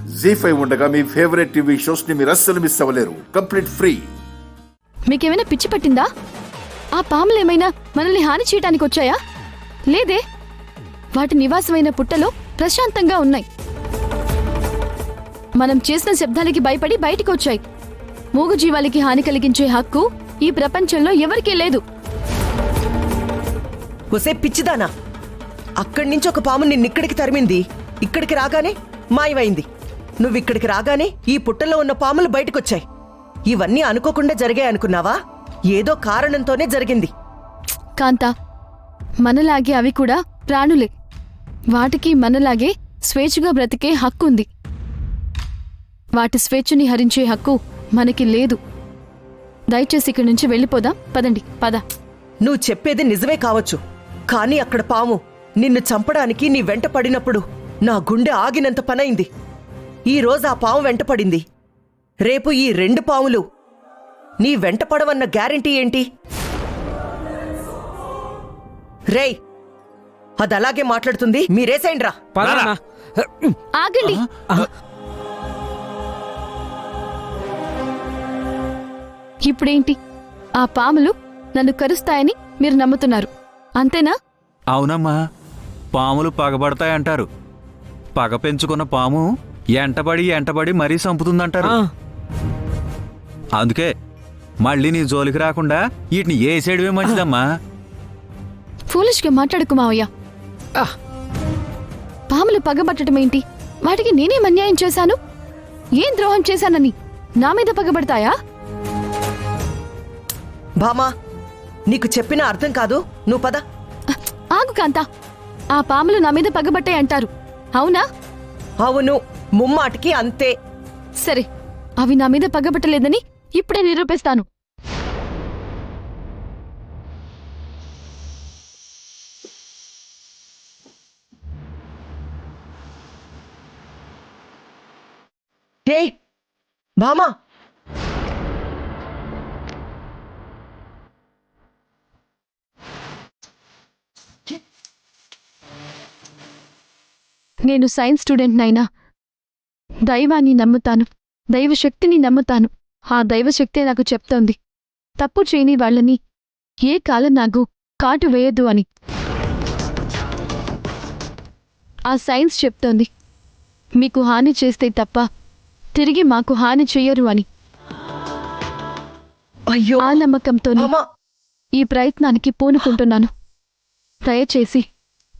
జీ5 ఉండగా మీ favourite TV shows ని మీరు అస్సలు మిస్ అవ్వలేరు. Complete free. మీకేమైనా పిచ్చి పట్టిందా? ఆ పాములు ఏమైనా మనల్ని హాని చేయడానికి వచ్చాయా? లేదే. వాటి నివాసమైన పుట్టలో ప్రశాంతంగా ఉన్నాయి. మనం చేసిన శబ్దాలకి భయపడి బయటికి వచ్చాయి. మూగజీవాలకి హాని కలిగించే హక్కు ఈ ప్రపంచంలో ఎవరికీ లేదు. ఒసే పిచ్చిదానా, అక్కడి నుంచి ఒక పాము నిన్నిక్కడికి తరిమింది. ఇక్కడికి రాగానే మాయమైంది. నువ్విక్కడికి రాగానే ఈ పుట్టలో ఉన్న పాములు బయటకొచ్చాయి. ఇవన్నీ అనుకోకుండా జరిగాయి అనుకున్నావా? ఏదో కారణంతోనే జరిగింది. కాంతా, మనలాగే అవి కూడా ప్రాణులే. వాటికి మనలాగే స్వేచ్ఛగా బ్రతికే హక్కుంది. వాటి స్వేచ్ఛని హరించే హక్కు మనకి లేదు. దయచేసి ఇక్కడి నుంచి వెళ్ళిపోదాం. పదండి, పద. నువ్వు చెప్పేది నిజమే కావచ్చు, కానీ అక్కడ పాము నిన్ను చంపడానికి నీ వెంట పడినప్పుడు నా గుండె ఆగినంత పనైంది. ఈరోజు ఆ పాము వెంటపడింది. రేపు ఈ 2 పాములు నీ వెంట పడవన్న గ్యారెంటీ ఏంటి? రేయ్, అదలాగే మాట్లాడుతుంది. మీరేసేయండ్రా. ఆగండి. ఇప్పుడేంటి? ఆ పాములు నన్ను కరుస్తాయని మీరు నమ్ముతున్నారు, అంతేనా? అవునమ్మా, పాములు పగబడతాయంటారు. పగ పెంచుకున్న పాము ఎంటబడి మరీ చంపుతుందంటారు. అందుకే మళ్ళీ నీ జోలికి రాకుండా వీటిని ఏసేయడమే మంచిదమ్మా. ఫూలిష్గా మాట్లాడుకు మావయ్య. పాములు పగబట్టడం ఏంటి? వాటికి నేనేం అన్యాయం చేశాను? ఏం ద్రోహం చేశానని నా మీద పగబడతాయా? భామా, నీకు చెప్పిన అర్థం కాదు. నువ్వు పద. ఆగు కాంతా. ఆ పాములు నా మీద పగబట్టే అంటారు, అవునా? అవును, ముమ్మాటికి అంతే. సరే, అవి నా మీద పగబట్టలేదని ఇప్పుడే నిరూపిస్తాను. ఏయ్ భామా, నేను సైన్స్ స్టూడెంట్నైనా దైవాన్ని నమ్ముతాను, దైవశక్తిని నమ్ముతాను. ఆ దైవశక్తే నాకు చెప్తోంది తప్పు చేయని వాళ్ళని ఏ కాలం నాకు కాటు వేయద్దు అని. ఆ సైన్స్ చెప్తోంది మీకు హాని చేస్తే తప్ప తిరిగి మాకు హాని చెయ్యరు అని. అయ్యో, ఆ నమ్మకంతోనే ఈ ప్రయత్నానికి పూనుకుంటున్నాను. దయచేసి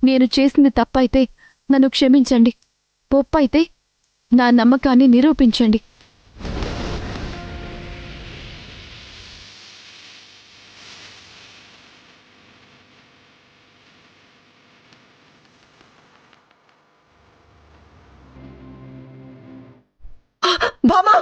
నేను చేసింది తప్పైతే నన్ను క్షమించండి, ఒప్పైతే నా నమ్మకాన్ని నిరూపించండి. భామా,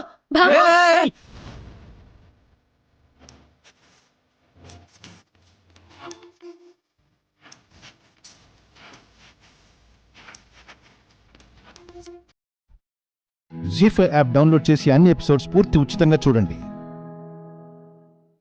జీ5 యాప్ డౌన్లోడ్ చేసి అన్ని ఎపిసోడ్స్ పూర్తి ఉచితంగా చూడండి.